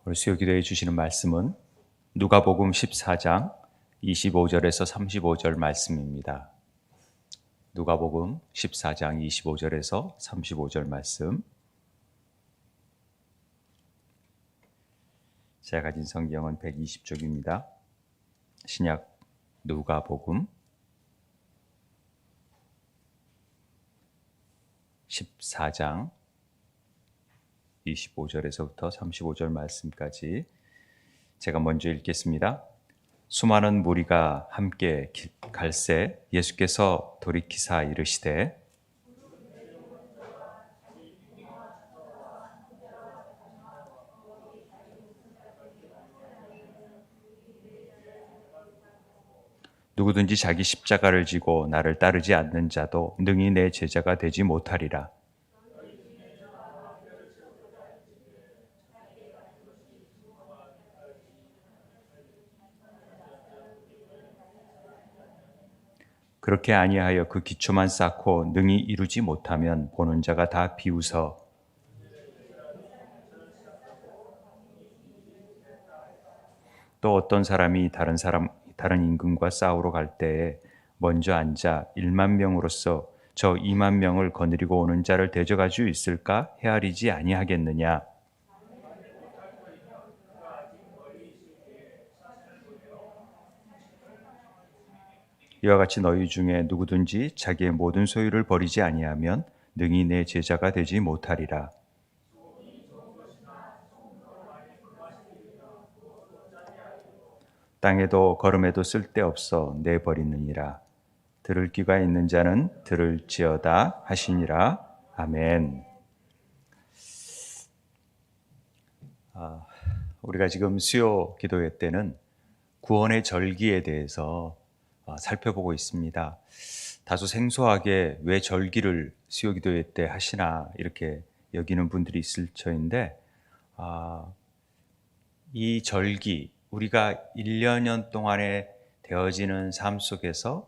오늘 수요 기도해 주시는 말씀은 누가복음 14장 25절에서 35절 말씀입니다. 누가복음 14장 25절에서 35절 말씀. 제가 가진 성경은 120쪽입니다. 신약 누가복음 14장 25절에서부터 35절 말씀까지 제가 먼저 읽겠습니다. 수많은 무리가 함께 갈새 예수께서 돌이키사 이르시되 누구든지 자기 십자가를 지고 나를 따르지 않는 자도 능히 내 제자가 되지 못하리라. 그렇게 아니하여 그 기초만 쌓고 능히 이루지 못하면 보는 자가 다 비웃어 또 어떤 사람이 다른 임금과 싸우러 갈 때에 먼저 앉아 1만 명으로서 저 2만 명을 거느리고 오는 자를 대적할 수 있을까 헤아리지 아니하겠느냐. 이와 같이 너희 중에 누구든지 자기의 모든 소유를 버리지 아니하면 능히 내 제자가 되지 못하리라. 땅에도 걸음에도 쓸데없어 내버리느니라. 들을 귀가 있는 자는 들을지어다 하시니라. 아멘. 우리가 지금 수요 기도회 때는 구원의 절기에 대해서 살펴보고 있습니다. 다소 생소하게 왜 절기를 수요 기도회 때 하시나 이렇게 여기는 분들이 있을 터인데, 이 절기, 우리가 1년 동안에 되어지는 삶 속에서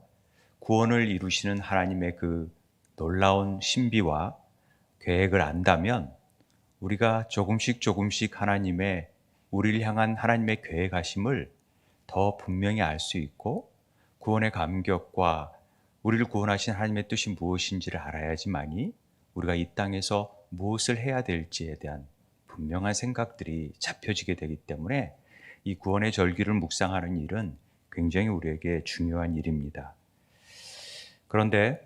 구원을 이루시는 하나님의 그 놀라운 신비와 계획을 안다면 우리가 조금씩 하나님의 우리를 향한 하나님의 계획하심을 더 분명히 알 수 있고 구원의 감격과 우리를 구원하신 하나님의 뜻이 무엇인지를 알아야지만이 우리가 이 땅에서 무엇을 해야 될지에 대한 분명한 생각들이 잡혀지게 되기 때문에 이 구원의 절기를 묵상하는 일은 굉장히 우리에게 중요한 일입니다. 그런데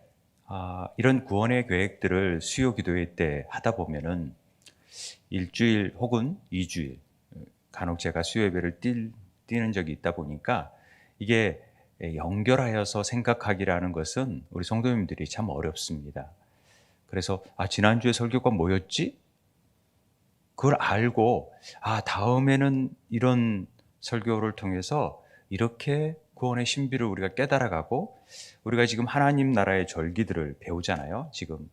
이런 구원의 계획들을 수요 기도회 때 하다 보면은 일주일 혹은 2주일 간혹 제가 수요 예배를 뛰는 적이 있다 보니까 이게 연결하여서 생각하기라는 것은 우리 성도님들이 참 어렵습니다. 그래서 지난주에 설교가 뭐였지? 그걸 알고 다음에는 이런 설교를 통해서 이렇게 구원의 신비를 우리가 깨달아가고 우리가 지금 하나님 나라의 절기들을 배우잖아요. 지금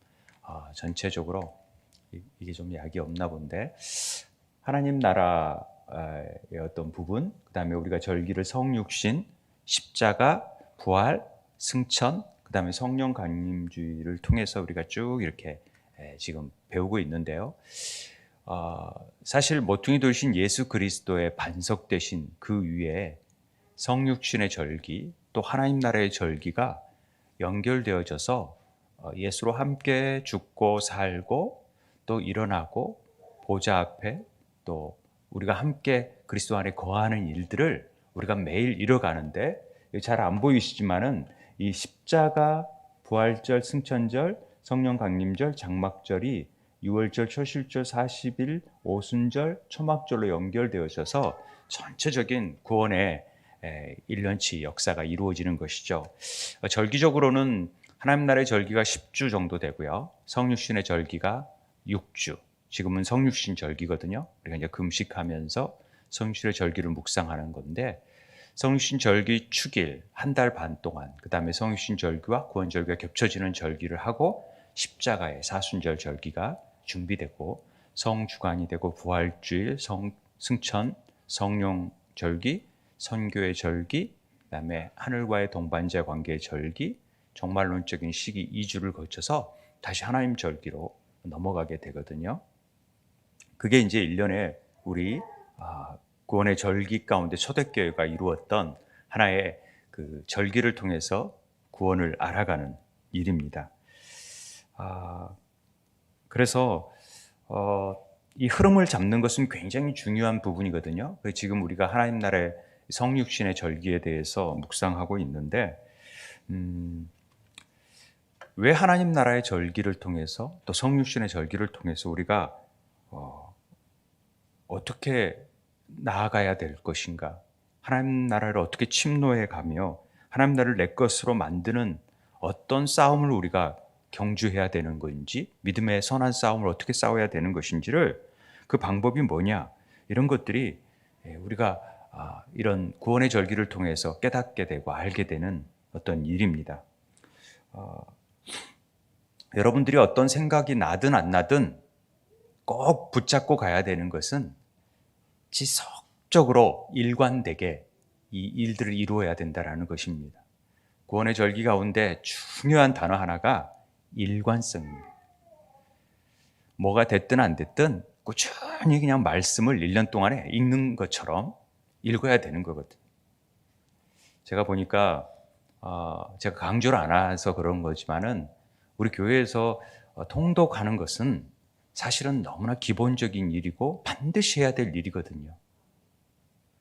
전체적으로 이게 좀 약이 없나 본데 하나님 나라의 어떤 부분, 그 다음에 우리가 절기를 성육신, 십자가, 부활, 승천, 그 다음에 성령 강림주의를 통해서 우리가 쭉 이렇게 지금 배우고 있는데요. 사실 모퉁이 돌신 예수 그리스도의 반석 되신 그 위에 성육신의 절기, 또 하나님 나라의 절기가 연결되어져서 예수로 함께 죽고 살고 또 일어나고 보좌 앞에 또 우리가 함께 그리스도 안에 거하는 일들을 우리가 매일 이뤄가는데 잘 안 보이시지만은 이 십자가, 부활절, 승천절, 성령 강림절, 장막절이 6월절, 초실절, 40일, 오순절, 초막절로 연결되어져서 전체적인 구원의 1년치 역사가 이루어지는 것이죠. 절기적으로는 하나님 나라의 절기가 10주 정도 되고요. 성육신의 절기가 6주. 지금은 성육신 절기거든요. 우리가 이제 금식하면서 성육신의 절기를 묵상하는 건데 성육신 절기 축일 한 달 반 동안 그 다음에 성육신 절기와 구원 절기가 겹쳐지는 절기를 하고 십자가의 사순절 절기가 준비되고 성주간이 되고 부활주일, 승천, 성령 절기, 선교의 절기, 그 다음에 하늘과의 동반자 관계의 절기, 종말론적인 시기 2주를 거쳐서 다시 하나님 절기로 넘어가게 되거든요. 그게 이제 1년에 우리 구원의 절기 가운데 초대교회가 이루었던 하나의 그 절기를 통해서 구원을 알아가는 일입니다. 그래서 이 흐름을 잡는 것은 굉장히 중요한 부분이거든요. 지금 우리가 하나님 나라의 성육신의 절기에 대해서 묵상하고 있는데, 왜 하나님 나라의 절기를 통해서 또 성육신의 절기를 통해서 우리가 어떻게 나아가야 될 것인가, 하나님 나라를 어떻게 침노해 가며 하나님 나라를 내 것으로 만드는 어떤 싸움을 우리가 경주해야 되는 건지, 믿음의 선한 싸움을 어떻게 싸워야 되는 것인지를, 그 방법이 뭐냐, 이런 것들이 우리가 이런 구원의 절기를 통해서 깨닫게 되고 알게 되는 어떤 일입니다. 여러분들이 어떤 생각이 나든 안 나든 꼭 붙잡고 가야 되는 것은 지속적으로 일관되게 이 일들을 이루어야 된다는 것입니다. 구원의 절기 가운데 중요한 단어 하나가 일관성입니다. 뭐가 됐든 안 됐든 꾸준히 그냥 말씀을 1년 동안에 읽는 것처럼 읽어야 되는 거거든요. 제가 보니까 제가 강조를 안 해서 그런 거지만은 우리 교회에서 통독하는 것은 사실은 너무나 기본적인 일이고 반드시 해야 될 일이거든요.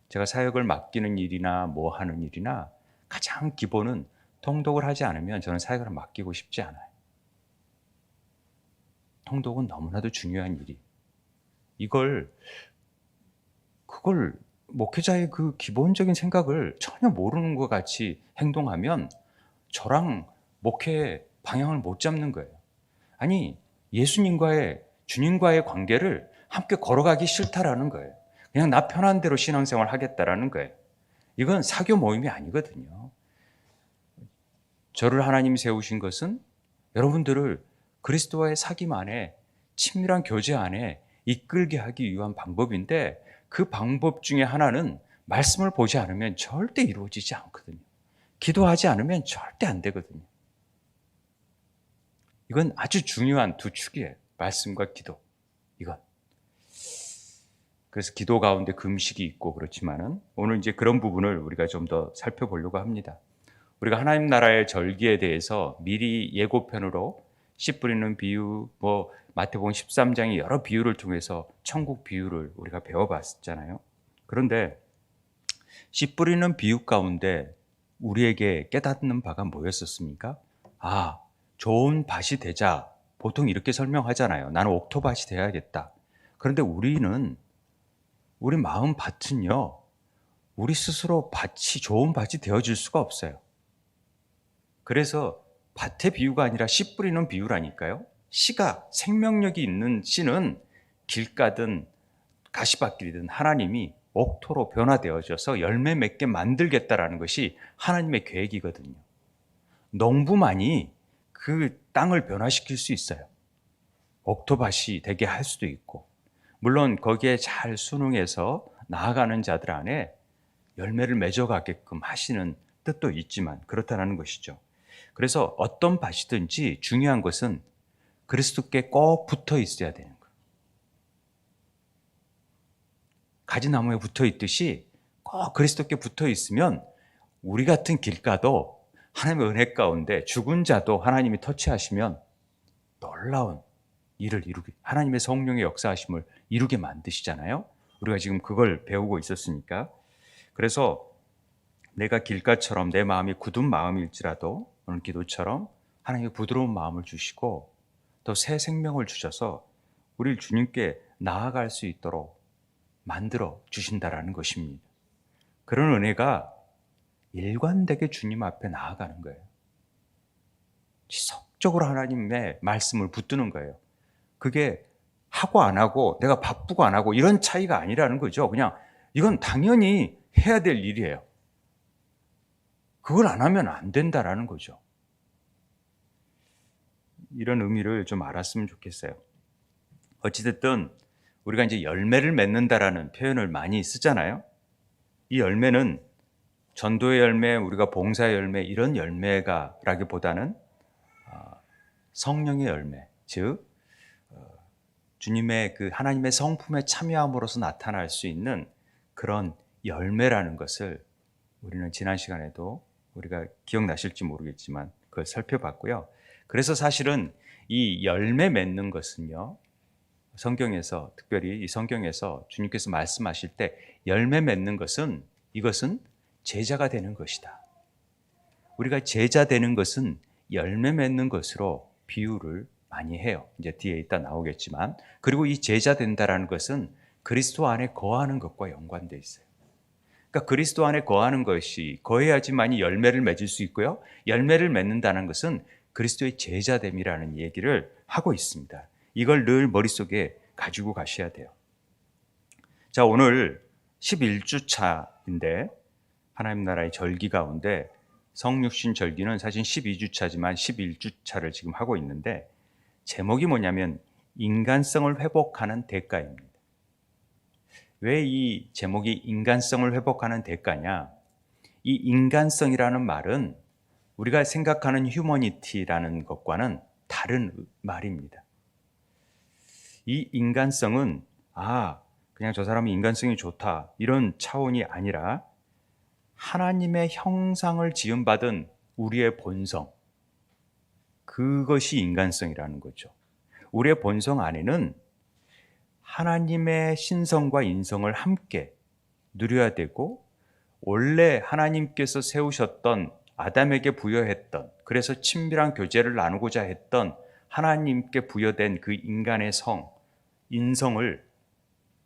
제가 사역을 맡기는 일이나 뭐 하는 일이나 가장 기본은 통독을 하지 않으면 저는 사역을 맡기고 싶지 않아요. 통독은 너무나도 중요한 일이. 그걸 목회자의 그 기본적인 생각을 전혀 모르는 것 같이 행동하면 저랑 목회의 방향을 못 잡는 거예요. 아니, 예수님과의, 주님과의 관계를 함께 걸어가기 싫다라는 거예요. 그냥 나 편한 대로 신앙생활 하겠다라는 거예요. 이건 사교 모임이 아니거든요. 저를 하나님이 세우신 것은 여러분들을 그리스도와의 사귐 안에, 친밀한 교제 안에 이끌게 하기 위한 방법인데, 그 방법 중에 하나는 말씀을 보지 않으면 절대 이루어지지 않거든요. 기도하지 않으면 절대 안 되거든요. 이건 아주 중요한 두 축이에요. 말씀과 기도. 이건. 그래서 기도 가운데 금식이 있고 그렇지만은 오늘 이제 그런 부분을 우리가 좀 더 살펴보려고 합니다. 우리가 하나님 나라의 절기에 대해서 미리 예고편으로 씨 뿌리는 비유, 마태복음 13장의 여러 비유를 통해서 천국 비유를 우리가 배워봤잖아요. 그런데 씨 뿌리는 비유 가운데 우리에게 깨닫는 바가 뭐였었습니까? 좋은 밭이 되자, 보통 이렇게 설명하잖아요. 나는 옥토밭이 돼야겠다. 그런데 우리 마음 밭은요, 우리 스스로 좋은 밭이 되어질 수가 없어요. 그래서 밭의 비유가 아니라 씨 뿌리는 비유라니까요. 씨가, 생명력이 있는 씨는 길가든 가시밭길이든 하나님이 옥토로 변화되어져서 열매 맺게 만들겠다라는 것이 하나님의 계획이거든요. 농부만이 그 땅을 변화시킬 수 있어요. 옥토밭이 되게 할 수도 있고, 물론 거기에 잘 순응해서 나아가는 자들 안에 열매를 맺어가게끔 하시는 뜻도 있지만 그렇다는 것이죠. 그래서 어떤 밭이든지 중요한 것은 그리스도께 꼭 붙어 있어야 되는 거예요. 가지나무에 붙어 있듯이 꼭 그리스도께 붙어 있으면 우리 같은 길가도 하나님의 은혜 가운데 죽은 자도 하나님이 터치하시면 놀라운 일을 이루게, 하나님의 성령의 역사하심을 이루게 만드시잖아요. 우리가 지금 그걸 배우고 있었으니까. 그래서 내가 길가처럼 내 마음이 굳은 마음일지라도 오늘 기도처럼 하나님의 부드러운 마음을 주시고 또 새 생명을 주셔서 우리를 주님께 나아갈 수 있도록 만들어 주신다라는 것입니다. 그런 은혜가 일관되게 주님 앞에 나아가는 거예요. 지속적으로 하나님의 말씀을 붙드는 거예요. 그게 하고 안 하고, 내가 바쁘고 안 하고 이런 차이가 아니라는 거죠. 그냥 이건 당연히 해야 될 일이에요. 그걸 안 하면 안 된다라는 거죠. 이런 의미를 좀 알았으면 좋겠어요. 어찌됐든 우리가 이제 열매를 맺는다라는 표현을 많이 쓰잖아요. 이 열매는 전도의 열매, 우리가 봉사의 열매, 이런 열매가라기보다는 성령의 열매, 즉 주님의 그 하나님의 성품에 참여함으로써 나타날 수 있는 그런 열매라는 것을 우리는 지난 시간에도 우리가 기억나실지 모르겠지만 그걸 살펴봤고요. 그래서 사실은 이 열매 맺는 것은요, 성경에서 특별히 이 성경에서 주님께서 말씀하실 때 열매 맺는 것은 이것은 제자가 되는 것이다. 우리가 제자 되는 것은 열매 맺는 것으로 비유를 많이 해요. 이제 뒤에 이따 나오겠지만, 그리고 이 제자 된다라는 것은 그리스도 안에 거하는 것과 연관되어 있어요. 그러니까 그리스도 안에 거하는 것이 거해야지만이 열매를 맺을 수 있고요. 열매를 맺는다는 것은 그리스도의 제자됨이라는 얘기를 하고 있습니다. 이걸 늘 머릿속에 가지고 가셔야 돼요. 자, 오늘 11주 차인데 하나님 나라의 절기 가운데 성육신 절기는 사실 12주 차지만 11주 차를 지금 하고 있는데 제목이 뭐냐면 인간성을 회복하는 대가입니다. 왜 이 제목이 인간성을 회복하는 대가냐? 이 인간성이라는 말은 우리가 생각하는 휴머니티라는 것과는 다른 말입니다. 이 인간성은 그냥 저 사람이 인간성이 좋다 이런 차원이 아니라 하나님의 형상을 지음받은 우리의 본성, 그것이 인간성이라는 거죠. 우리의 본성 안에는 하나님의 신성과 인성을 함께 누려야 되고 원래 하나님께서 세우셨던 아담에게 부여했던, 그래서 친밀한 교제를 나누고자 했던 하나님께 부여된 그 인간의 성, 인성을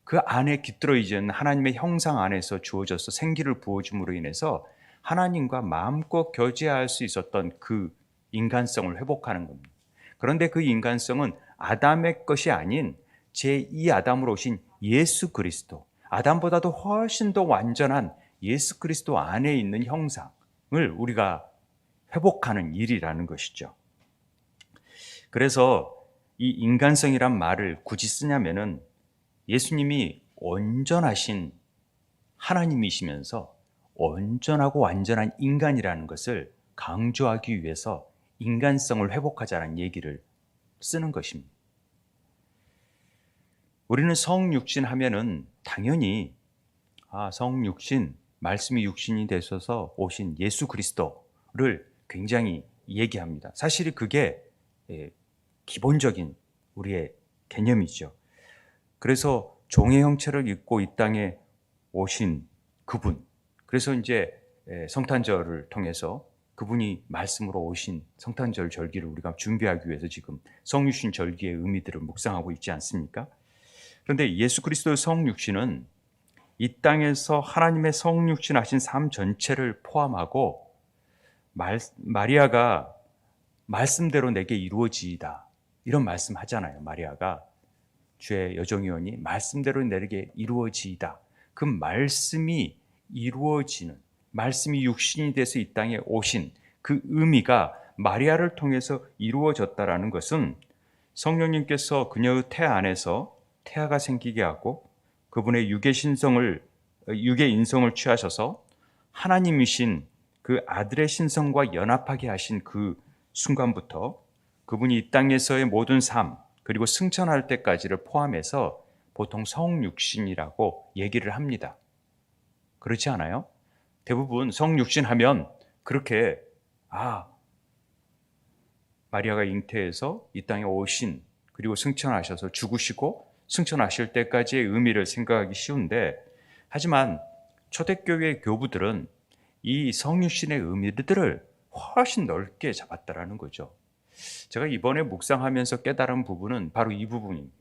그 안에 깃들어 있는 하나님의 형상 안에서 주어져서 생기를 부어줌으로 인해서 하나님과 마음껏 교제할 수 있었던 그 인간성을 회복하는 겁니다. 그런데 그 인간성은 아담의 것이 아닌 제2 아담으로 오신 예수 그리스도, 아담보다도 훨씬 더 완전한 예수 그리스도 안에 있는 형상을 우리가 회복하는 일이라는 것이죠. 그래서 이 인간성이란 말을 굳이 쓰냐면은 예수님이 온전하신 하나님이시면서 온전하고 완전한 인간이라는 것을 강조하기 위해서 인간성을 회복하자는 얘기를 쓰는 것입니다. 우리는 성육신 하면은 당연히 성육신, 말씀이 육신이 되셔서 오신 예수 그리스도를 굉장히 얘기합니다. 사실 그게 기본적인 우리의 개념이죠. 그래서 종의 형체를 입고 이 땅에 오신 그분, 그래서 이제 성탄절을 통해서 그분이 말씀으로 오신 성탄절 절기를 우리가 준비하기 위해서 지금 성육신 절기의 의미들을 묵상하고 있지 않습니까? 그런데 예수 그리스도의 성육신은 이 땅에서 하나님의 성육신 하신 삶 전체를 포함하고 마리아가 말씀대로 내게 이루어지이다 이런 말씀 하잖아요. 마리아가 주의 여종이오니 말씀대로 내게 이루어지이다. 그 말씀이 이루어지는, 말씀이 육신이 돼서 이 땅에 오신 그 의미가 마리아를 통해서 이루어졌다라는 것은 성령님께서 그녀의 태 안에서 태아가 생기게 하고 그분의 육의 인성을 취하셔서 하나님이신 그 아들의 신성과 연합하게 하신 그 순간부터 그분이 이 땅에서의 모든 삶 그리고 승천할 때까지를 포함해서 보통 성육신이라고 얘기를 합니다. 그렇지 않아요? 대부분 성육신 하면 그렇게 마리아가 잉태해서 이 땅에 오신, 그리고 승천하셔서 죽으시고 승천하실 때까지의 의미를 생각하기 쉬운데, 하지만 초대교회 교부들은 이 성육신의 의미들을 훨씬 넓게 잡았다라는 거죠. 제가 이번에 묵상하면서 깨달은 부분은 바로 이 부분입니다.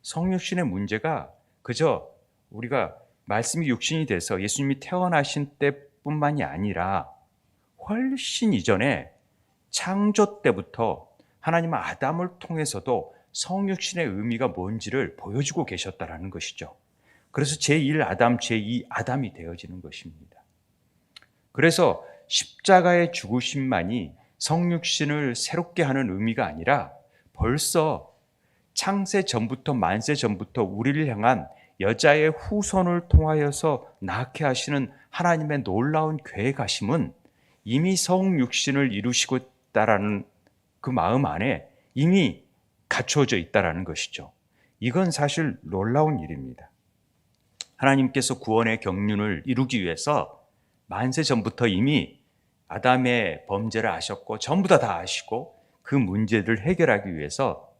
성육신의 문제가 그저 우리가 말씀이 육신이 돼서 예수님이 태어나신 때뿐만이 아니라 훨씬 이전에 창조 때부터 하나님은 아담을 통해서도 성육신의 의미가 뭔지를 보여주고 계셨다라는 것이죠. 그래서 제1아담, 제2아담이 되어지는 것입니다. 그래서 십자가의 죽으심만이 성육신을 새롭게 하는 의미가 아니라 벌써 창세 전부터 만세 전부터 우리를 향한 여자의 후손을 통하여서 낳게 하시는 하나님의 놀라운 계획하심은 이미 성육신을 이루시고 있다라는 그 마음 안에 이미 갖추어져 있다라는 것이죠. 이건 사실 놀라운 일입니다. 하나님께서 구원의 경륜을 이루기 위해서 만세 전부터 이미 아담의 범죄를 아셨고 전부 다 아시고 그 문제를 해결하기 위해서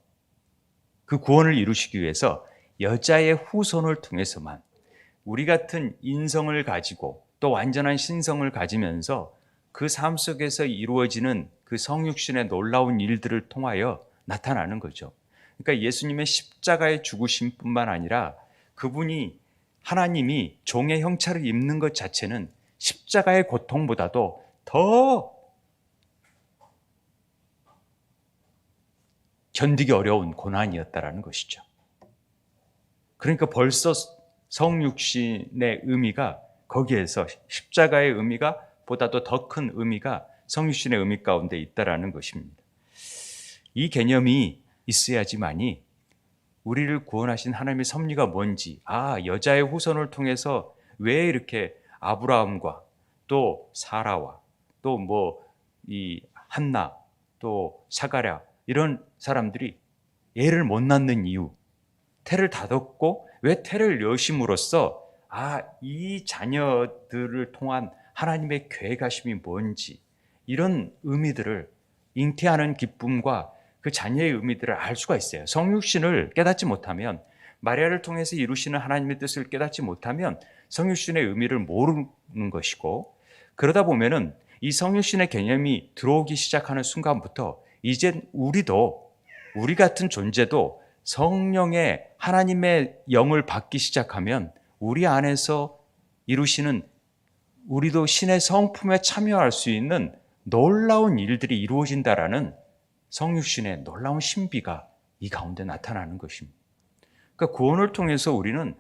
그 구원을 이루시기 위해서 여자의 후손을 통해서만 우리 같은 인성을 가지고 또 완전한 신성을 가지면서 그 삶 속에서 이루어지는 그 성육신의 놀라운 일들을 통하여 나타나는 거죠. 그러니까 예수님의 십자가의 죽으심뿐만 아니라 그분이 하나님이 종의 형체를 입는 것 자체는 십자가의 고통보다도 더 견디기 어려운 고난이었다라는 것이죠. 그러니까 벌써 성육신의 의미가 거기에서 십자가의 의미가 보다도 더 큰 의미가 성육신의 의미 가운데 있다라는 것입니다. 이 개념이 있어야지만이 우리를 구원하신 하나님의 섭리가 뭔지, 여자의 후손을 통해서 왜 이렇게 아브라함과 또 사라와 또 이 한나 또 사가랴 이런 사람들이 애를 못 낳는 이유, 태를 닫았고 왜 태를 여심으로써 이 자녀들을 통한 하나님의 계획하심이 뭔지 이런 의미들을 잉태하는 기쁨과 그 자녀의 의미들을 알 수가 있어요. 성육신을 깨닫지 못하면, 마리아를 통해서 이루시는 하나님의 뜻을 깨닫지 못하면 성육신의 의미를 모르는 것이고, 그러다 보면은 이 성육신의 개념이 들어오기 시작하는 순간부터 이젠 우리 같은 존재도 성령의 하나님의 영을 받기 시작하면 우리 안에서 이루시는, 우리도 신의 성품에 참여할 수 있는 놀라운 일들이 이루어진다라는 성육신의 놀라운 신비가 이 가운데 나타나는 것입니다. 그러니까 구원을 통해서 우리는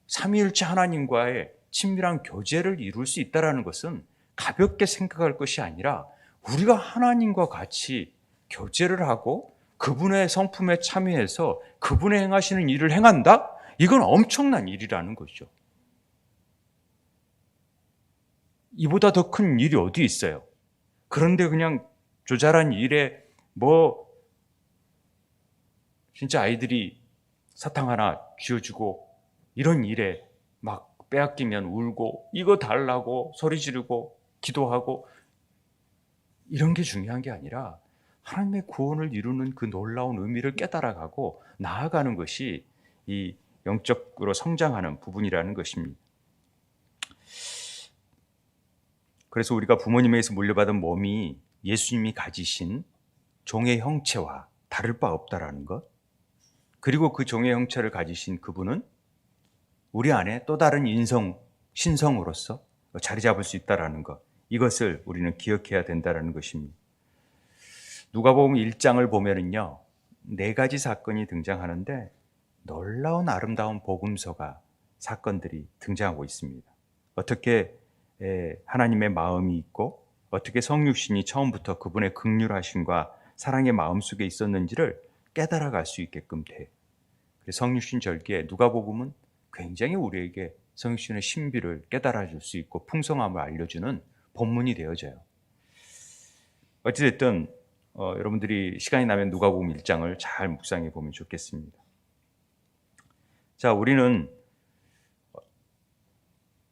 삼위일체 하나님과의 친밀한 교제를 이룰 수 있다는 것은 가볍게 생각할 것이 아니라 우리가 하나님과 같이 교제를 하고 그분의 성품에 참여해서 그분의 행하시는 일을 행한다? 이건 엄청난 일이라는 것이죠. 이보다 더 큰 일이 어디 있어요? 그런데 그냥 조잘한 일에 진짜 아이들이 사탕 하나 쥐어주고 이런 일에 막 빼앗기면 울고 이거 달라고 소리 지르고 기도하고 이런 게 중요한 게 아니라 하나님의 구원을 이루는 그 놀라운 의미를 깨달아가고 나아가는 것이 이 영적으로 성장하는 부분이라는 것입니다. 그래서 우리가 부모님에게서 물려받은 몸이 예수님이 가지신 종의 형체와 다를 바 없다라는 것, 그리고 그 종의 형체를 가지신 그분은 우리 안에 또 다른 신성으로서 자리 잡을 수 있다라는 것, 이것을 우리는 기억해야 된다라는 것입니다. 누가복음 1장을 보면은요, 4가지 사건이 등장하는데 놀라운 아름다운 복음서가 사건들이 등장하고 있습니다. 어떻게 하나님의 마음이 있고 어떻게 성육신이 처음부터 그분의 긍휼하심과 사랑의 마음속에 있었는지를 깨달아갈 수 있게끔 돼. 성육신 절기에 누가복음은 굉장히 우리에게 성육신의 신비를 깨달아줄 수 있고 풍성함을 알려주는 본문이 되어져요. 어찌됐든 여러분들이 시간이 나면 누가복음 1장을 잘 묵상해 보면 좋겠습니다. 자, 우리는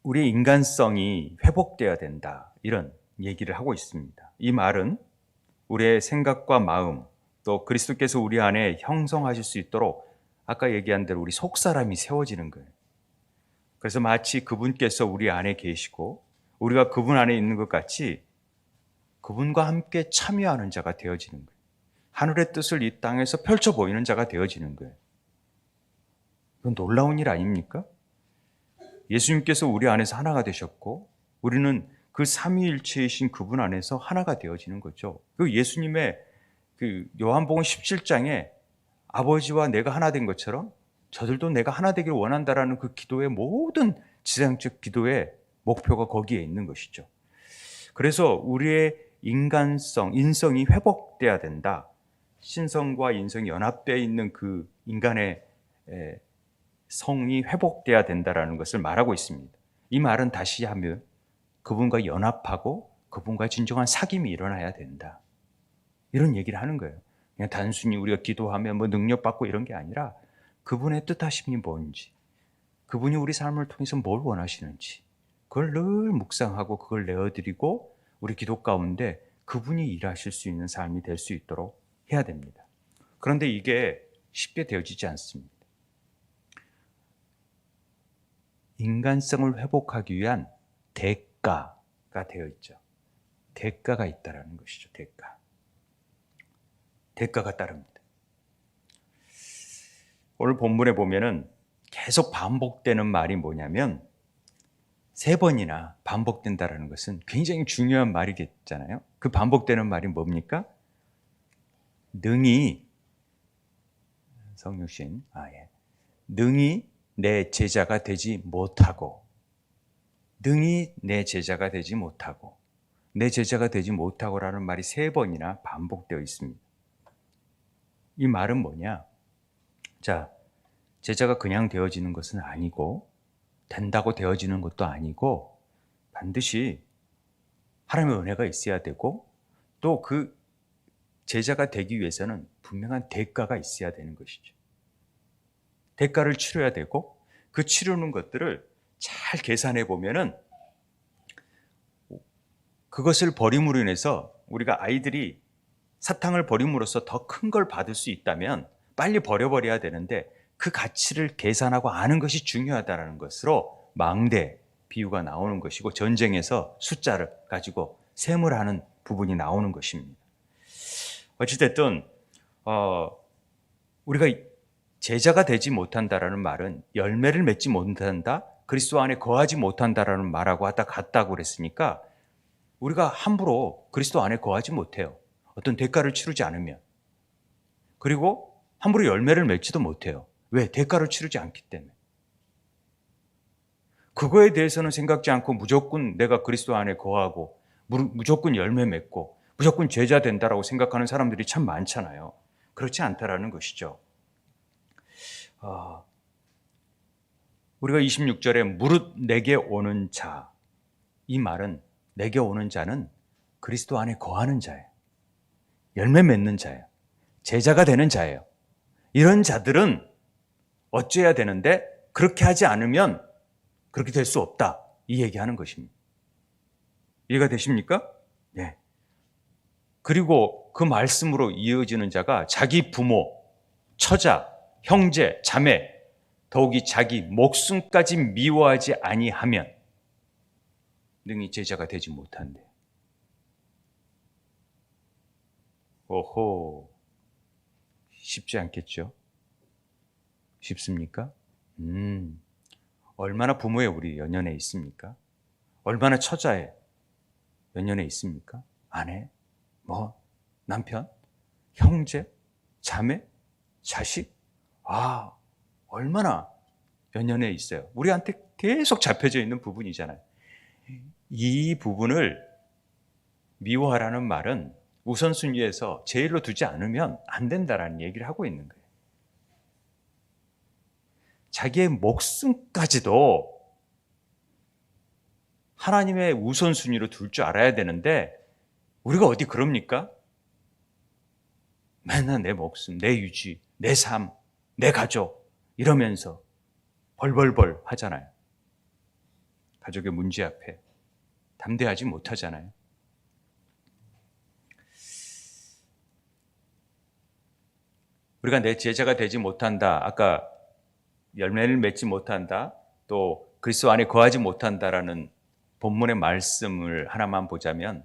우리의 인간성이 회복되어야 된다, 이런 얘기를 하고 있습니다. 이 말은 우리의 생각과 마음, 또 그리스도께서 우리 안에 형성하실 수 있도록 아까 얘기한 대로 우리 속사람이 세워지는 거예요. 그래서 마치 그분께서 우리 안에 계시고 우리가 그분 안에 있는 것 같이 그분과 함께 참여하는 자가 되어지는 거예요. 하늘의 뜻을 이 땅에서 펼쳐 보이는 자가 되어지는 거예요. 이건 놀라운 일 아닙니까? 예수님께서 우리 안에서 하나가 되셨고 우리는 그 삼위일체이신 그분 안에서 하나가 되어지는 거죠. 그 예수님의 그 요한복음 17장에 아버지와 내가 하나 된 것처럼 저들도 내가 하나 되길 원한다라는 그 기도의 모든 지상적 기도의 목표가 거기에 있는 것이죠. 그래서 우리의 인성이 회복돼야 된다. 신성과 인성이 연합되어 있는 그 인간의 성이 회복돼야 된다라는 것을 말하고 있습니다. 이 말은 다시 하면 그분과 연합하고 그분과 진정한 사귐이 일어나야 된다, 이런 얘기를 하는 거예요. 그냥 단순히 우리가 기도하면 뭐 능력받고 이런 게 아니라 그분의 뜻하심이 뭔지, 그분이 우리 삶을 통해서 뭘 원하시는지 그걸 늘 묵상하고 그걸 내어드리고 우리 기도 가운데 그분이 일하실 수 있는 삶이 될 수 있도록 해야 됩니다. 그런데 이게 쉽게 되어지지 않습니다. 인간성을 회복하기 위한 대가가 되어 있죠. 대가가 있다라는 것이죠. 대가가 따릅니다. 오늘 본문에 보면은 계속 반복되는 말이 뭐냐면 3번이나 반복된다라는 것은 굉장히 중요한 말이겠잖아요. 그 반복되는 말이 뭡니까? 능히 성육신 능히 내 제자가 되지 못하고 능히 내 제자가 되지 못하고 내 제자가 되지 못하고라는 말이 3번이나 반복되어 있습니다. 이 말은 뭐냐? 자, 제자가 그냥 되어지는 것은 아니고 된다고 되어지는 것도 아니고 반드시 하나님의 은혜가 있어야 되고 또 그 제자가 되기 위해서는 분명한 대가가 있어야 되는 것이죠. 대가를 치러야 되고 그 치르는 것들을 잘 계산해 보면은 그것을 버림으로 인해서 우리가 아이들이 사탕을 버림으로써 더 큰 걸 받을 수 있다면 빨리 버려버려야 되는데 그 가치를 계산하고 아는 것이 중요하다는 것으로 망대 비유가 나오는 것이고 전쟁에서 숫자를 가지고 셈을 부분이 나오는 것입니다. 어찌됐든 우리가 제자가 되지 못한다라는 말은 열매를 맺지 못한다, 그리스도 안에 거하지 못한다라는 말하고 같다고 그랬으니까 우리가 함부로 그리스도 안에 거하지 못해요. 어떤 대가를 치르지 않으면. 그리고 함부로 열매를 맺지도 못해요. 왜? 대가를 치르지 않기 때문에. 그거에 대해서는 생각지 않고 무조건 내가 그리스도 안에 거하고 무조건 열매 맺고 무조건 제자 된다라고 생각하는 사람들이 참 많잖아요. 그렇지 않다라는 것이죠. 우리가 26절에 무릇 내게 오는 자, 이 말은 내게 오는 자는 그리스도 안에 거하는 자예요. 열매 맺는 자예요. 제자가 되는 자예요. 이런 자들은 어째야 되는데 그렇게 하지 않으면 그렇게 될 수 없다. 이 얘기하는 것입니다. 이해가 되십니까? 네. 그리고 그 말씀으로 이어지는 자가 자기 부모, 처자, 형제, 자매, 더욱이 자기 목숨까지 미워하지 아니하면 능히 제자가 되지 못한대. 오호, 쉽지 않겠죠? 쉽습니까? 얼마나 부모에 우리 연연해 있습니까? 얼마나 처자에 연연해 있습니까? 아내, 남편, 형제, 자매, 자식? 얼마나 연연해 있어요. 우리한테 계속 잡혀져 있는 부분이잖아요. 이 부분을 미워하라는 말은 우선순위에서 제일로 두지 않으면 안 된다라는 얘기를 하고 있는 거예요. 자기의 목숨까지도 하나님의 우선순위로 둘 줄 알아야 되는데 우리가 어디 그럽니까? 맨날 내 목숨, 내 유지, 내 삶, 내 가족 이러면서 벌벌벌 하잖아요. 가족의 문제 앞에 담대하지 못하잖아요. 우리가 내 제자가 되지 못한다. 아까 열매를 맺지 못한다. 또 그리스도 안에 거하지 못한다라는 본문의 말씀을 하나만 보자면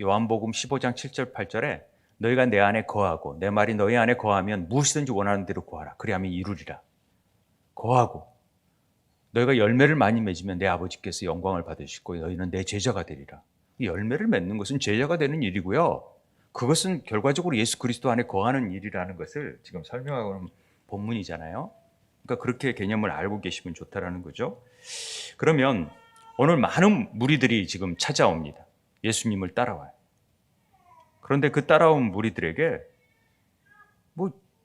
요한복음 15장 7절 8절에 너희가 내 안에 거하고 내 말이 너희 안에 거하면 무엇이든지 원하는 대로 구하라. 그리하면 이루리라. 거하고 너희가 열매를 많이 맺으면 내 아버지께서 영광을 받으시고 너희는 내 제자가 되리라. 이 열매를 맺는 것은 제자가 되는 일이고요. 그것은 결과적으로 예수 그리스도 안에 거하는 일이라는 것을 지금 설명하고 있는 본문이잖아요. 그러니까 그렇게 개념을 알고 계시면 좋다라는 거죠. 그러면 오늘 많은 무리들이 지금 찾아옵니다. 예수님을 따라와요. 그런데 그 따라온 무리들에게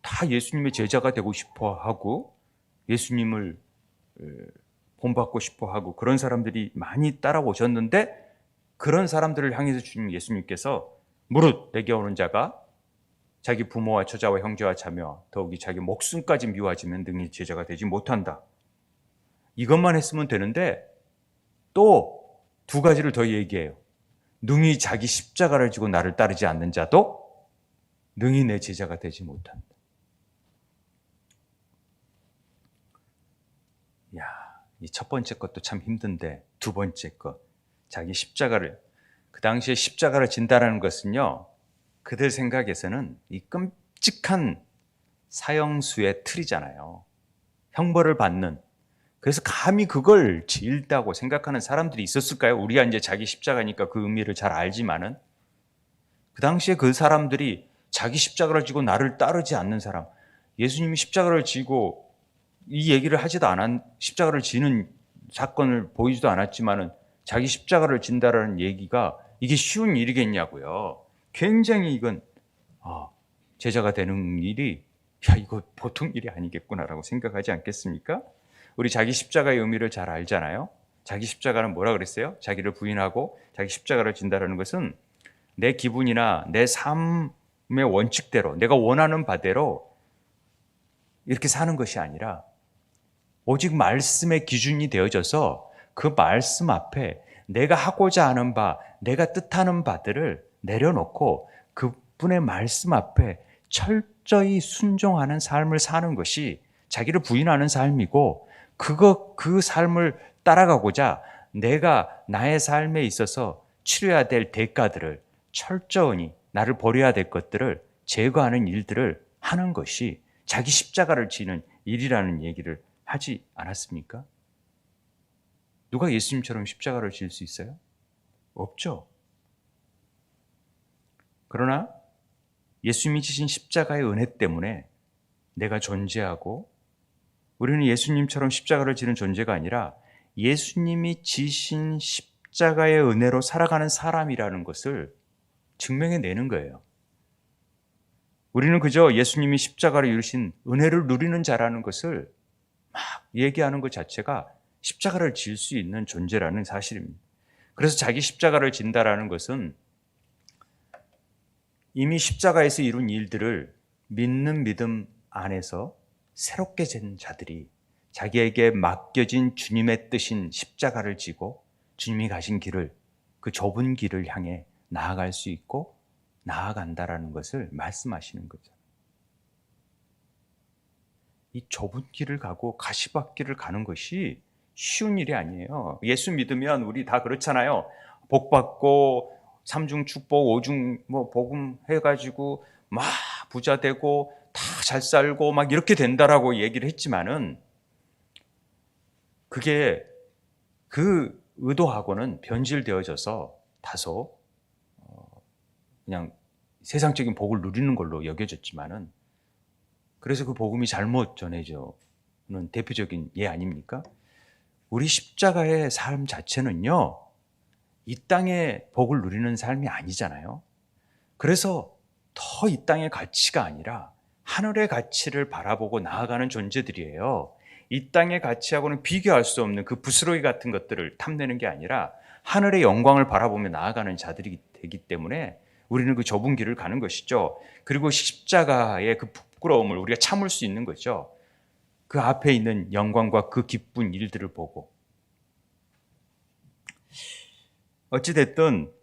다 예수님의 제자가 되고 싶어 하고 예수님을 본받고 싶어 하고 그런 사람들이 많이 따라오셨는데 그런 사람들을 향해서 주님 예수님께서 무릇 내게 오는 자가 자기 부모와 처자와 형제와 자매와 더욱이 자기 목숨까지 미워하지면 능히 제자가 되지 못한다. 이것만 했으면 되는데 또 두 가지를 더 얘기해요. 능히 자기 십자가를 지고 나를 따르지 않는 자도 능히 내 제자가 되지 못한다. 야, 이 첫 번째 것도 참 힘든데 두 번째 것, 자기 십자가를, 그 당시에 십자가를 진다라는 것은요, 그들 생각에서는 이 끔찍한 사형수의 틀이잖아요. 형벌을 받는. 그래서 감히 그걸 질다고 생각하는 사람들이 있었을까요? 우리가 이제 자기 십자가니까 그 의미를 잘 알지만은 그 당시에 그 사람들이 자기 십자가를 지고 나를 따르지 않는 사람, 예수님이 십자가를 지고 이 얘기를 하지도 않았, 십자가를 지는 사건을 보이지도 않았지만은 자기 십자가를 진다라는 얘기가 이게 쉬운 일이겠냐고요. 굉장히 이건 제자가 되는 일이 이거 보통 일이 아니겠구나라고 생각하지 않겠습니까? 우리 자기 십자가의 의미를 잘 알잖아요. 자기 십자가는 뭐라 그랬어요? 자기를 부인하고 자기 십자가를 진다라는 것은 내 기분이나 내 삶의 원칙대로 내가 원하는 바대로 이렇게 사는 것이 아니라 오직 말씀의 기준이 되어져서 그 말씀 앞에 내가 하고자 하는 바, 내가 뜻하는 바들을 내려놓고 그분의 말씀 앞에 철저히 순종하는 삶을 사는 것이 자기를 부인하는 삶이고, 그 삶을 따라가고자 내가 나의 삶에 있어서 치러야 될 대가들을 철저히, 나를 버려야 될 것들을 제거하는 일들을 하는 것이 자기 십자가를 지는 일이라는 얘기를 하지 않았습니까? 누가 예수님처럼 십자가를 질 수 있어요? 없죠. 그러나 예수님이 지신 십자가의 은혜 때문에 내가 존재하고, 우리는 예수님처럼 십자가를 지는 존재가 아니라 예수님이 지신 십자가의 은혜로 살아가는 사람이라는 것을 증명해내는 거예요. 우리는 그저 예수님이 십자가를 이루신 은혜를 누리는 자라는 것을 막 얘기하는 것 자체가 십자가를 질 수 있는 존재라는 사실입니다. 그래서 자기 십자가를 진다라는 것은 이미 십자가에서 이룬 일들을 믿는 믿음 안에서 새롭게 된 자들이 자기에게 맡겨진 주님의 뜻인 십자가를 지고 주님이 가신 길을, 그 좁은 길을 향해 나아갈 수 있고 나아간다라는 것을 말씀하시는 거죠. 이 좁은 길을 가고 가시밭길을 가는 것이 쉬운 일이 아니에요. 예수 믿으면 우리 다 그렇잖아요. 복 받고 삼중 축복, 오중 복음 해가지고 막 부자 되고 다 잘 살고 막 이렇게 된다라고 얘기를 했지만은 그게 그 의도하고는 변질되어져서 다소 그냥 세상적인 복을 누리는 걸로 여겨졌지만은, 그래서 그 복음이 잘못 전해져는 대표적인 예 아닙니까? 우리 십자가의 삶 자체는요, 이 땅의 복을 누리는 삶이 아니잖아요. 그래서 더 이 땅의 가치가 아니라 하늘의 가치를 바라보고 나아가는 존재들이에요. 이 땅의 가치하고는 비교할 수 없는 그 부스러기 같은 것들을 탐내는 게 아니라 하늘의 영광을 바라보며 나아가는 자들이 되기 때문에 우리는 그 좁은 길을 가는 것이죠. 그리고 십자가의 그 부끄러움을 우리가 참을 수 있는 거죠. 그 앞에 있는 영광과 그 기쁜 일들을 보고. 어찌됐든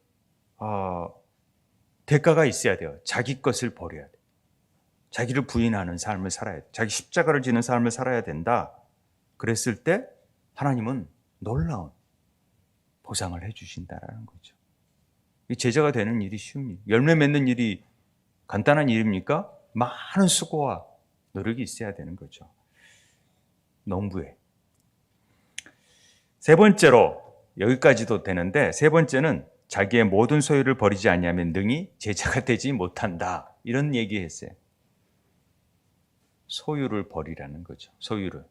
대가가 있어야 돼요. 자기 것을 버려야 돼요. 자기를 부인하는 삶을 살아야 돼요. 자기 십자가를 지는 삶을 살아야 된다. 그랬을 때 하나님은 놀라운 보상을 해주신다라는 거죠. 이 제자가 되는 일이 쉬운 일, 열매 맺는 일이 간단한 일입니까? 많은 수고와 노력이 있어야 되는 거죠. 농부에. 세 번째로, 여기까지도 되는데 세 번째는 자기의 모든 소유를 버리지 아니하면 능히 제자가 되지 못한다. 이런 얘기했어요. 소유를 버리라는 거죠. 소유를.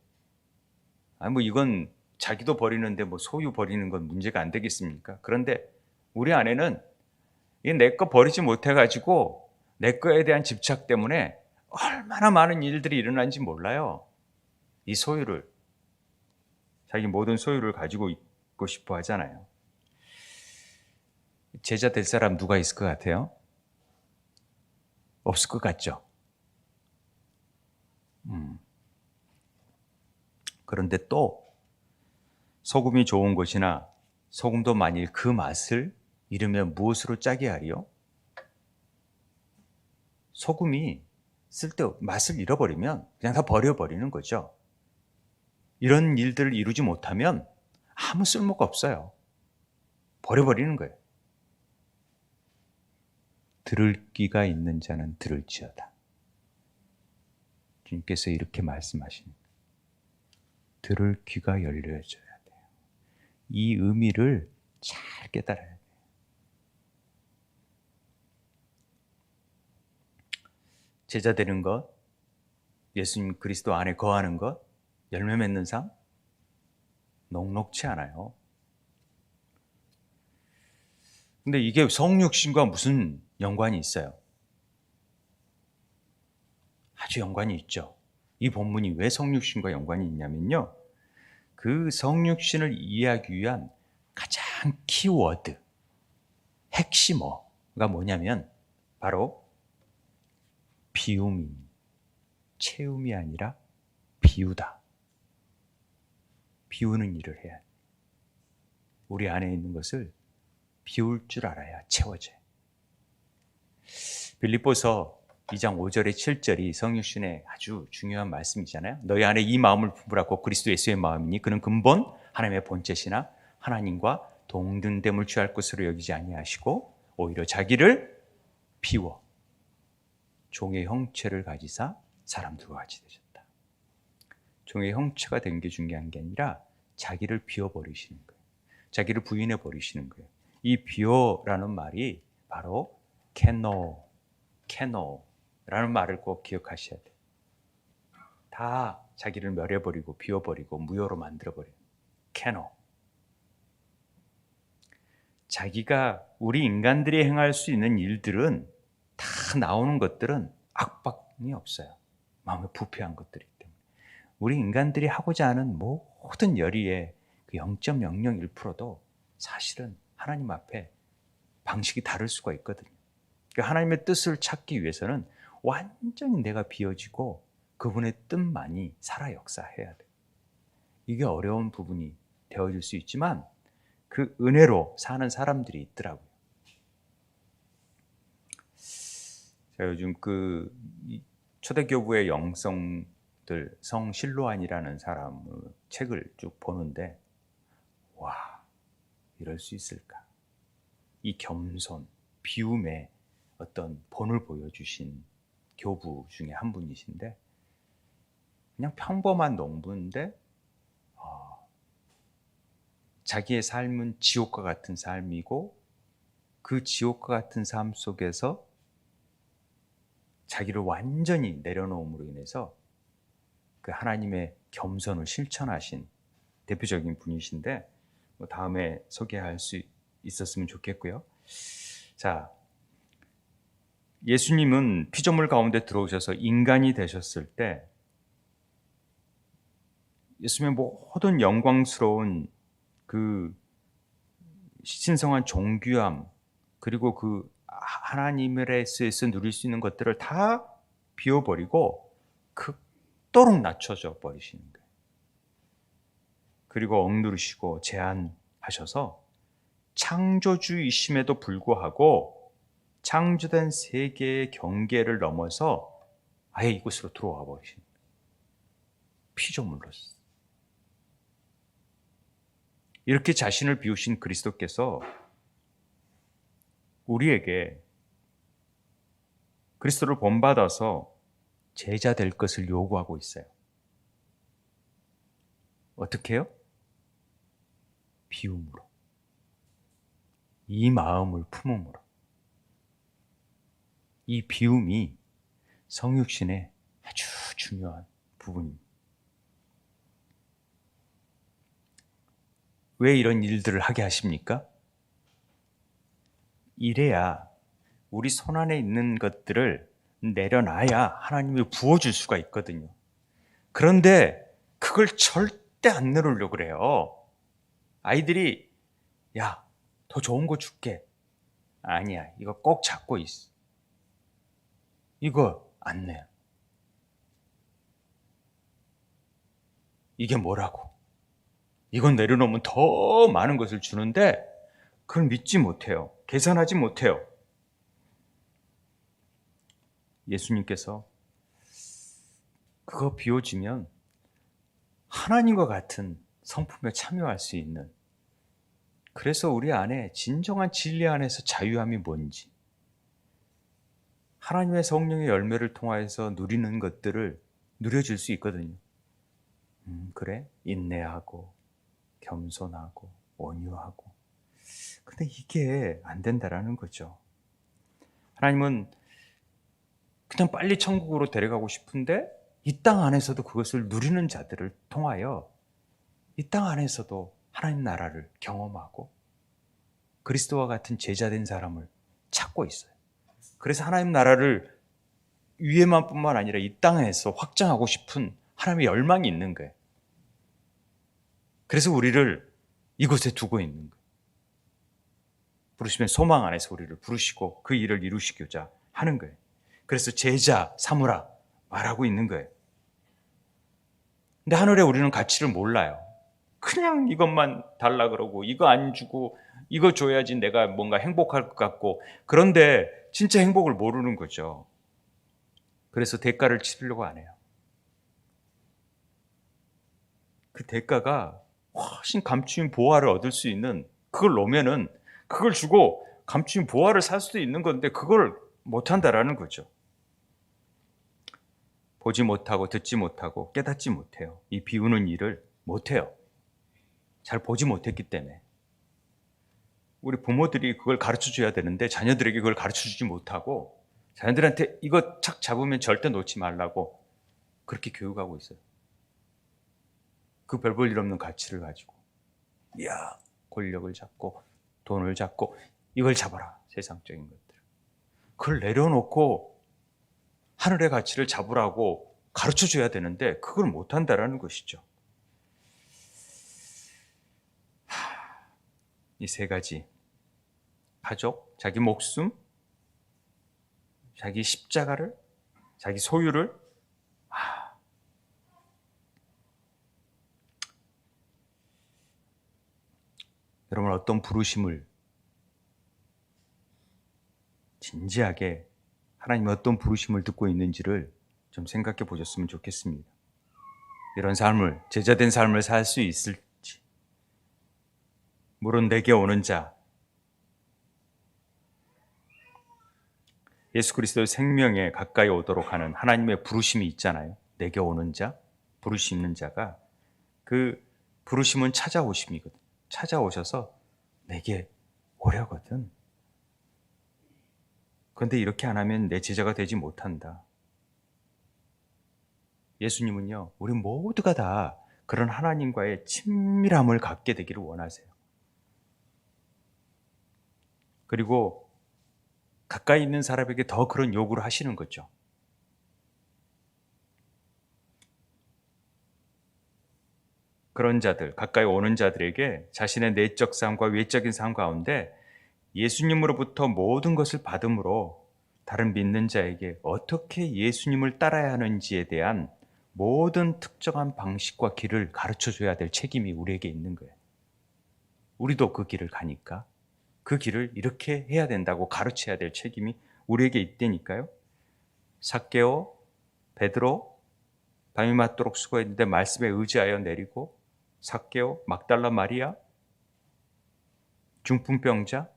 이건 자기도 버리는데 소유 버리는 건 문제가 안 되겠습니까? 그런데 우리 안에는 내 거 버리지 못해가지고 내 거에 대한 집착 때문에 얼마나 많은 일들이 일어난지 몰라요. 이 소유를, 자기 모든 소유를 가지고 있고 싶어 하잖아요. 제자 될 사람 누가 있을 것 같아요? 없을 것 같죠? 그런데 또 소금이 좋은 것이나 소금도 만일 그 맛을 잃으면 무엇으로 짜게 하리요? 소금이 맛을 잃어버리면 그냥 다 버려버리는 거죠. 이런 일들을 이루지 못하면 아무 쓸모가 없어요. 버려버리는 거예요. 들을 귀가 있는 자는 들을지어다. 주님께서 이렇게 말씀하십니다. 들을 귀가 열려져야 돼요. 이 의미를 잘 깨달아야 돼요. 제자 되는 것, 예수님 그리스도 안에 거하는 것, 열매 맺는 삶, 녹록치 않아요. 근데 이게 성육신과 무슨 연관이 있어요? 아주 연관이 있죠. 이 본문이 왜 성육신과 연관이 있냐면요. 그 성육신을 이해하기 위한 가장 키워드, 핵심어가 뭐냐면 바로 비움이, 채움이 아니라 비우다. 비우는 일을 해야 돼. 우리 안에 있는 것을 비울 줄 알아야 채워져요. 빌립보서 2장 5절에 7절이 성육신의 아주 중요한 말씀이잖아요. 너희 안에 이 마음을 품으라고 그리스도 예수의 마음이니 그는 근본 하나님의 본체시나 하나님과 동등됨을 취할 것으로 여기지 아니하시고 오히려 자기를 비워 종의 형체를 가지사 사람들과 같이 되셨다. 종의 형체가 된 게 중요한 게 아니라 자기를 비워버리시는 거예요. 자기를 부인해버리시는 거예요. 이 비워라는 말이 바로 캐노라는 말을 꼭 기억하셔야 돼요. 다 자기를 멸해버리고 비워버리고 무효로 만들어버려요. 캐노. 자기가 우리 인간들이 행할 수 있는 일들은 다 나오는 것들은 악박이 없어요. 마음에 부패한 것들이기 때문에. 우리 인간들이 하고자 하는 모든 열의의 그 0.001%도 사실은 하나님 앞에 방식이 다를 수가 있거든요. 그러니까 하나님의 뜻을 찾기 위해서는 완전히 내가 비워지고 그분의 뜻만이 살아 역사해야 돼요. 이게 어려운 부분이 되어질 수 있지만 그 은혜로 사는 사람들이 있더라고요. 제가 요즘 초대교부의 영성들 성실로안이라는 사람의 책을 쭉 보는데 와, 이럴 수 있을까? 이 겸손, 비움의 어떤 본을 보여주신 교부 중에 한 분이신데 그냥 평범한 농부인데 자기의 삶은 지옥과 같은 삶이고 그 지옥과 같은 삶 속에서 자기를 완전히 내려놓음으로 인해서 그 하나님의 겸손을 실천하신 대표적인 분이신데 다음에 소개할 수 있었으면 좋겠고요. 자, 예수님은 피조물 가운데 들어오셔서 인간이 되셨을 때 예수님의 모든 영광스러운 그 신성한 존귀함 그리고 그 하나님에서 누릴 수 있는 것들을 다 비워버리고 극도록 낮춰져 버리시는 거예요. 그리고 억누르시고 제한하셔서 창조주이심에도 불구하고 창조된 세계의 경계를 넘어서 아예 이곳으로 들어와 버리신 거예요. 피조물로서. 이렇게 자신을 비우신 그리스도께서 우리에게 그리스도를 본받아서 제자 될 것을 요구하고 있어요. 어떻게 해요? 비움으로. 이 마음을 품음으로. 이 비움이 성육신의 아주 중요한 부분입니다. 왜 이런 일들을 하게 하십니까? 이래야 우리 손안에 있는 것들을 내려놔야 하나님이 부어줄 수가 있거든요. 그런데 그걸 절대 안 내려오려고 그래요. 아이들이 야, 더 좋은 거 줄게. 아니야, 이거 꼭 잡고 있어. 이거 안 내요. 이게 뭐라고? 이건 내려놓으면 더 많은 것을 주는데 그걸 믿지 못해요. 계산하지 못해요. 예수님께서 그거 비워지면 하나님과 같은 성품에 참여할 수 있는, 그래서 우리 안에 진정한 진리 안에서 자유함이 뭔지, 하나님의 성령의 열매를 통하여서 누리는 것들을 누려질 수 있거든요. 그래? 인내하고 겸손하고 온유하고. 근데 이게 안 된다라는 거죠. 하나님은 그냥 빨리 천국으로 데려가고 싶은데 이 땅 안에서도 그것을 누리는 자들을 통하여 이 땅 안에서도 하나님 나라를 경험하고 그리스도와 같은 제자된 사람을 찾고 있어요. 그래서 하나님 나라를 위에만 뿐만 아니라 이 땅에서 확장하고 싶은 하나님의 열망이 있는 거예요. 그래서 우리를 이곳에 두고 있는 거예요. 부르시면 소망 안에서 우리를 부르시고 그 일을 이루시고자 하는 거예요. 그래서 제자 삼으라 말하고 있는 거예요. 근데 하늘에 우리는 가치를 몰라요. 그냥 이것만 달라 그러고 이거 안 주고 이거 줘야지 내가 뭔가 행복할 것 같고, 그런데 진짜 행복을 모르는 거죠. 그래서 대가를 치르려고 안 해요. 그 대가가 훨씬 감추인 보화를 얻을 수 있는, 그걸 놓으면은 그걸 주고 감추인 보화를 살 수도 있는 건데 그걸 못한다라는 거죠. 보지 못하고 듣지 못하고 깨닫지 못해요. 이 비우는 일을 못해요. 잘 보지 못했기 때문에. 우리 부모들이 그걸 가르쳐줘야 되는데 자녀들에게 그걸 가르쳐주지 못하고 자녀들한테 이거 착 잡으면 절대 놓지 말라고 그렇게 교육하고 있어요. 그 별 볼 일 없는 가치를 가지고, 이야, 권력을 잡고 돈을 잡고 이걸 잡아라, 세상적인 것들. 그걸 내려놓고 하늘의 가치를 잡으라고 가르쳐줘야 되는데 그걸 못한다라는 것이죠. 이 세 가지, 가족, 자기 목숨, 자기 십자가를, 자기 소유를, 여러분 어떤 부르심을 진지하게, 하나님이 어떤 부르심을 듣고 있는지를 좀 생각해 보셨으면 좋겠습니다. 이런 삶을, 제자된 삶을 살 수 있을지. 물은 내게 오는 자, 예수 그리스도의 생명에 가까이 오도록 하는 하나님의 부르심이 있잖아요. 내게 오는 자, 부르심 있는 자가, 그 부르심은 찾아오심이거든. 찾아오셔서 내게 오려거든. 그런데 이렇게 안 하면 내 제자가 되지 못한다. 예수님은요, 우리 모두가 다 그런 하나님과의 친밀함을 갖게 되기를 원하세요. 그리고 가까이 있는 사람에게 더 그런 요구를 하시는 거죠. 그런 자들, 가까이 오는 자들에게 자신의 내적 삶과 외적인 삶 가운데 예수님으로부터 모든 것을 받음으로 다른 믿는 자에게 어떻게 예수님을 따라야 하는지에 대한 모든 특정한 방식과 길을 가르쳐줘야 될 책임이 우리에게 있는 거예요. 우리도 그 길을 가니까 그 길을 이렇게 해야 된다고 가르쳐야 될 책임이 우리에게 있다니까요. 삭개오, 베드로, 밤이 맞도록 수고했는데 말씀에 의지하여 내리고, 삭개오, 막달라 마리아, 중풍병자,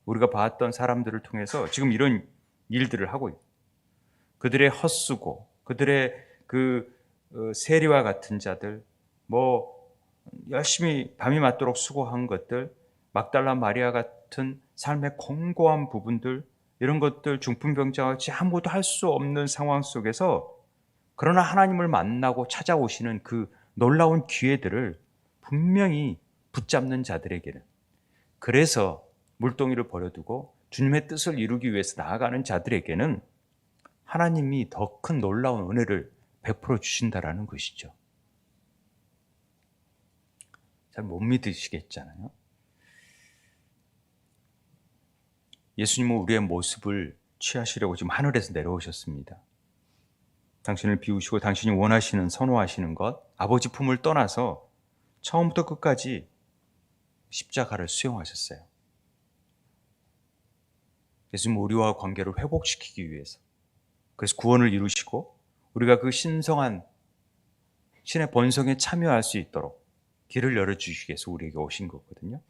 우리가 봤던 사람들을 통해서 지금 이런 일들을 하고 있고, 그들의 헛수고, 그들의 그 세리와 같은 자들, 열심히 밤이 맞도록 수고한 것들, 막달라 마리아 같은 삶의 공고한 부분들, 이런 것들, 중풍병자와 같이 아무것도 할 수 없는 상황 속에서 그러나 하나님을 만나고 찾아오시는 그 놀라운 기회들을 분명히 붙잡는 자들에게는, 그래서 물동이를 버려두고 주님의 뜻을 이루기 위해서 나아가는 자들에게는 하나님이 더 큰 놀라운 은혜를 베풀어 주신다라는 것이죠. 잘 못 믿으시겠잖아요. 예수님은 우리의 모습을 취하시려고 지금 하늘에서 내려오셨습니다. 당신을 비우시고 당신이 원하시는, 선호하시는 것, 아버지 품을 떠나서 처음부터 끝까지 십자가를 수용하셨어요. 예수님 우리와 관계를 회복시키기 위해서. 그래서 구원을 이루시고 우리가 그 신성한 신의 본성에 참여할 수 있도록 길을 열어주시기 위해서 우리에게 오신 거거든요.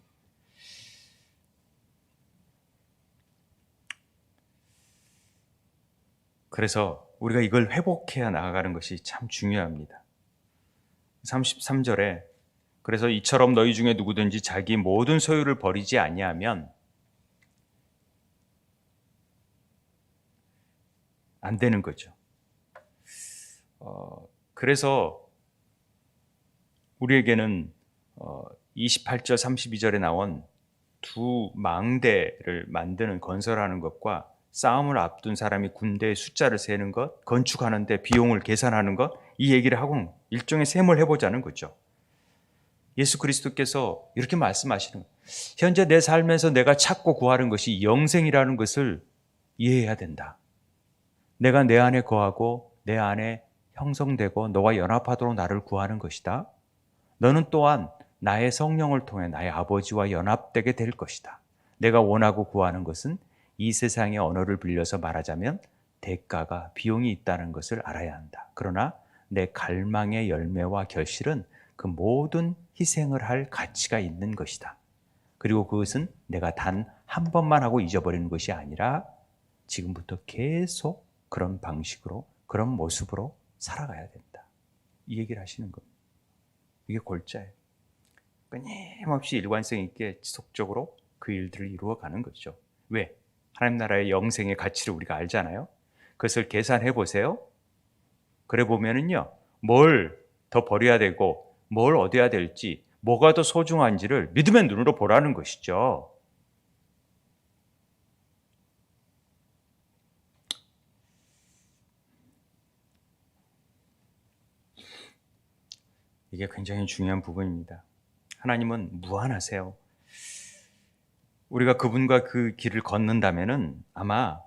그래서 우리가 이걸 회복해야 나아가는 것이 참 중요합니다. 33절에 그래서 이처럼 너희 중에 누구든지 자기 모든 소유를 버리지 아니하면 안 되는 거죠. 그래서 우리에게는 28절 32절에 나온 두 망대를 만드는 건설하는 것과 싸움을 앞둔 사람이 군대의 숫자를 세는 것, 건축하는데 비용을 계산하는 것, 이 얘기를 하고 일종의 셈을 해보자는 거죠. 예수 그리스도께서 이렇게 말씀하시는 거예요. 현재 내 삶에서 내가 찾고 구하는 것이 영생이라는 것을 이해해야 된다. 내가 내 안에 거하고 내 안에 형성되고 너와 연합하도록 나를 구하는 것이다. 너는 또한 나의 성령을 통해 나의 아버지와 연합되게 될 것이다. 내가 원하고 구하는 것은 이 세상의 언어를 빌려서 말하자면 대가가 비용이 있다는 것을 알아야 한다. 그러나 내 갈망의 열매와 결실은 그 모든 희생을 할 가치가 있는 것이다. 그리고 그것은 내가 단 한 번만 하고 잊어버리는 것이 아니라 지금부터 계속 그런 방식으로, 그런 모습으로 살아가야 된다. 이 얘기를 하시는 겁니다. 이게 골자예요. 끊임없이 일관성 있게 지속적으로 그 일들을 이루어가는 거죠. 왜? 하나님 나라의 영생의 가치를 우리가 알잖아요. 그것을 계산해 보세요. 그래 보면은요, 뭘 더 버려야 되고 뭘 얻어야 될지, 뭐가 더 소중한지를 믿음의 눈으로 보라는 것이죠. 이게 굉장히 중요한 부분입니다. 하나님은 무한하세요. 우리가 그분과 그 길을 걷는다면은 아마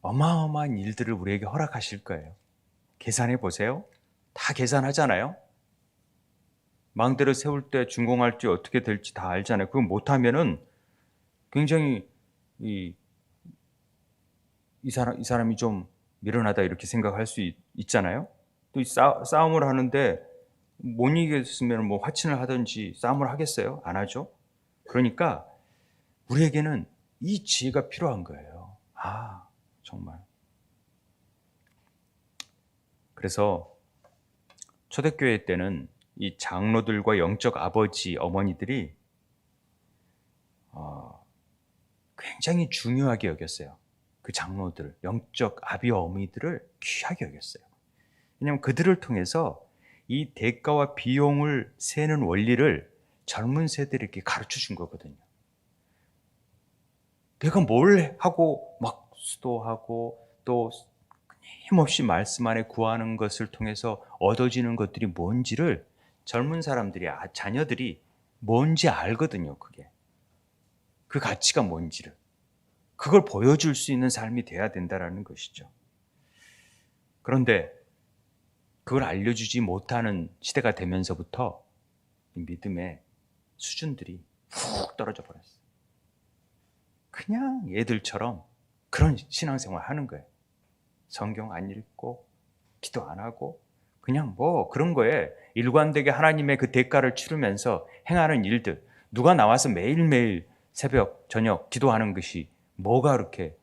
어마어마한 일들을 우리에게 허락하실 거예요. 계산해 보세요. 다 계산하잖아요. 망대를 세울 때 준공할 때 어떻게 될지 다 알잖아요. 그거 못하면은 굉장히 이 사람이 좀 미련하다 이렇게 생각할 수 있잖아요. 또 싸움을 하는데 못 이겼으면 뭐 화친을 하든지 싸움을 하겠어요? 안 하죠. 그러니까 우리에게는 이 지혜가 필요한 거예요. 정말. 그래서 초대교회 때는 이 장로들과 영적 아버지, 어머니들이 굉장히 중요하게 여겼어요. 그 장로들, 영적 아비, 어머니들을 귀하게 여겼어요. 왜냐하면 그들을 통해서 이 대가와 비용을 세는 원리를 젊은 세대에게 가르쳐 준 거거든요. 내가 뭘 하고 막 수도하고 또 힘없이 말씀 안에 구하는 것을 통해서 얻어지는 것들이 뭔지를 젊은 사람들이, 자녀들이 뭔지 알거든요. 그게. 그 가치가 뭔지를. 그걸 보여줄 수 있는 삶이 돼야 된다는 것이죠. 그런데 그걸 알려주지 못하는 시대가 되면서부터 믿음의 수준들이 훅 떨어져 버렸어요. 그냥 애들처럼 그런 신앙생활 하는 거예요. 성경 안 읽고 기도 안 하고 그냥 뭐 그런 거에 일관되게 하나님의 그 대가를 치르면서 행하는 일들, 누가 나와서 매일매일 새벽 저녁 기도하는 것이 뭐가 그렇게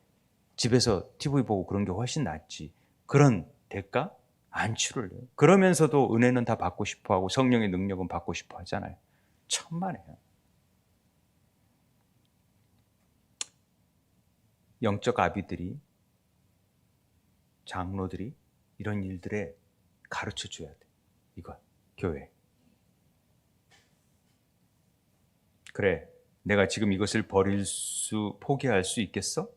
집에서 TV 보고 그런 게 훨씬 낫지. 그런 대가 안 치룰래요. 그러면서도 은혜는 다 받고 싶어하고 성령의 능력은 받고 싶어 하잖아요. 천만에요. 영적 아비들이, 장로들이 이런 일들에 가르쳐 줘야 돼. 이거 교회. 그래, 내가 지금 이것을 포기할 수 있겠어?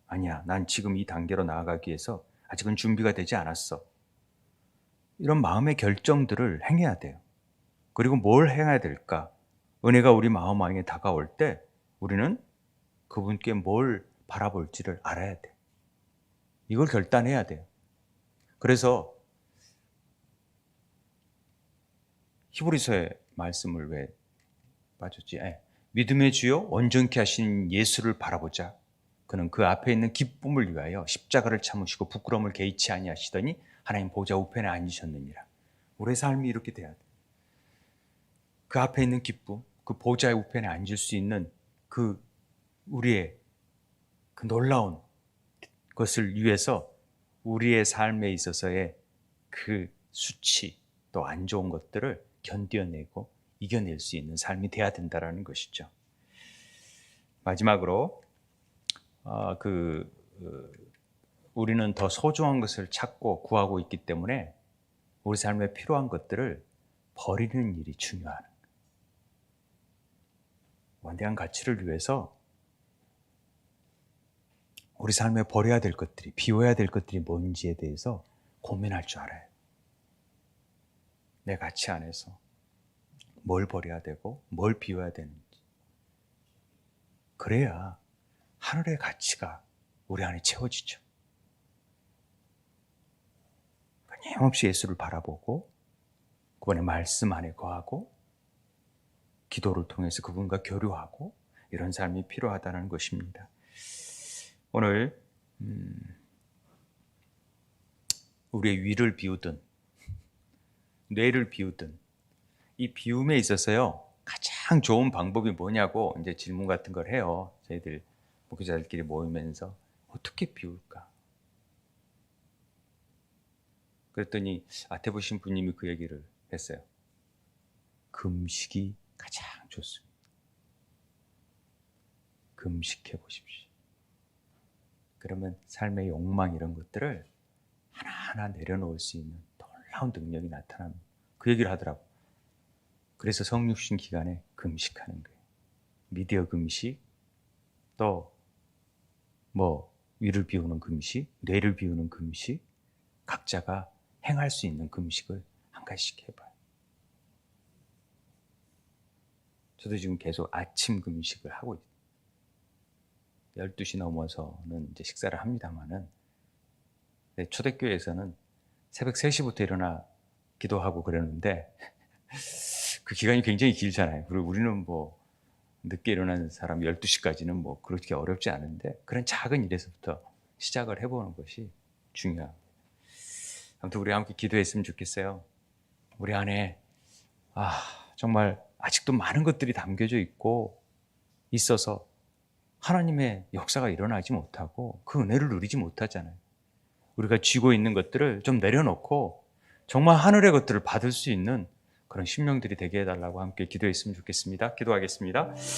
아니야, 난 지금 이 단계로 나아가기 위해서 아직은 준비가 되지 않았어. 이런 마음의 결정들을 행해야 돼요. 그리고 뭘 행해야 될까? 은혜가 우리 마음 안에 다가올 때 우리는 그분께 뭘 바라볼지를 알아야 돼. 이걸 결단해야 돼요. 그래서 히브리서의 말씀을 왜 빠졌지? 믿음의 주요 온전케 하신 예수를 바라보자. 그는 그 앞에 있는 기쁨을 위하여 십자가를 참으시고 부끄러움을 개의치 아니하시더니 하나님 보좌 우편에 앉으셨느니라. 우리의 삶이 이렇게 돼야 돼. 그 앞에 있는 기쁨, 그 보좌의 우편에 앉을 수 있는 그 우리의 그 놀라운 것을 위해서 우리의 삶에 있어서의 그 수치 또 안 좋은 것들을 견뎌내고 이겨낼 수 있는 삶이 돼야 된다는 것이죠. 마지막으로 우리는 더 소중한 것을 찾고 구하고 있기 때문에 우리 삶에 필요한 것들을 버리는 일이 중요한 거예요. 원대한 가치를 위해서 우리 삶에 버려야 될 것들이, 비워야 될 것들이 뭔지에 대해서 고민할 줄 알아요. 내 가치 안에서 뭘 버려야 되고 뭘 비워야 되는지. 그래야 하늘의 가치가 우리 안에 채워지죠. 끊임없이 예수를 바라보고 그분의 말씀 안에 거하고 기도를 통해서 그분과 교류하고 이런 삶이 필요하다는 것입니다. 오늘 우리의 위를 비우든 뇌를 비우든 이 비움에 있어서요 가장 좋은 방법이 뭐냐고 이제 질문 같은 걸 해요. 저희들 목회자들끼리 모이면서 어떻게 비울까? 그랬더니 아테보 신부님이 그 얘기를 했어요. 금식이 가장 좋습니다. 금식해 보십시오. 그러면 삶의 욕망 이런 것들을 하나하나 내려놓을 수 있는 놀라운 능력이 나타납니다. 그 얘기를 하더라고. 그래서 성육신 기간에 금식하는 거예요. 미디어 금식, 또 위를 비우는 금식, 뇌를 비우는 금식, 각자가 행할 수 있는 금식을 한 가지씩 해봐요. 저도 지금 계속 아침 금식을 하고 있어요. 12시 넘어서는 이제 식사를 합니다만은 초대교회에서는 새벽 3시부터 일어나 기도하고 그러는데 그 기간이 굉장히 길잖아요. 그리고 우리는 늦게 일어나는 사람 12시까지는 그렇게 어렵지 않은데 그런 작은 일에서부터 시작을 해보는 것이 중요합니다. 아무튼 우리 함께 기도했으면 좋겠어요. 우리 안에 정말 아직도 많은 것들이 담겨져 있어서 하나님의 역사가 일어나지 못하고 그 은혜를 누리지 못하잖아요. 우리가 쥐고 있는 것들을 좀 내려놓고 정말 하늘의 것들을 받을 수 있는 그런 심령들이 되게 해달라고 함께 기도했으면 좋겠습니다. 기도하겠습니다.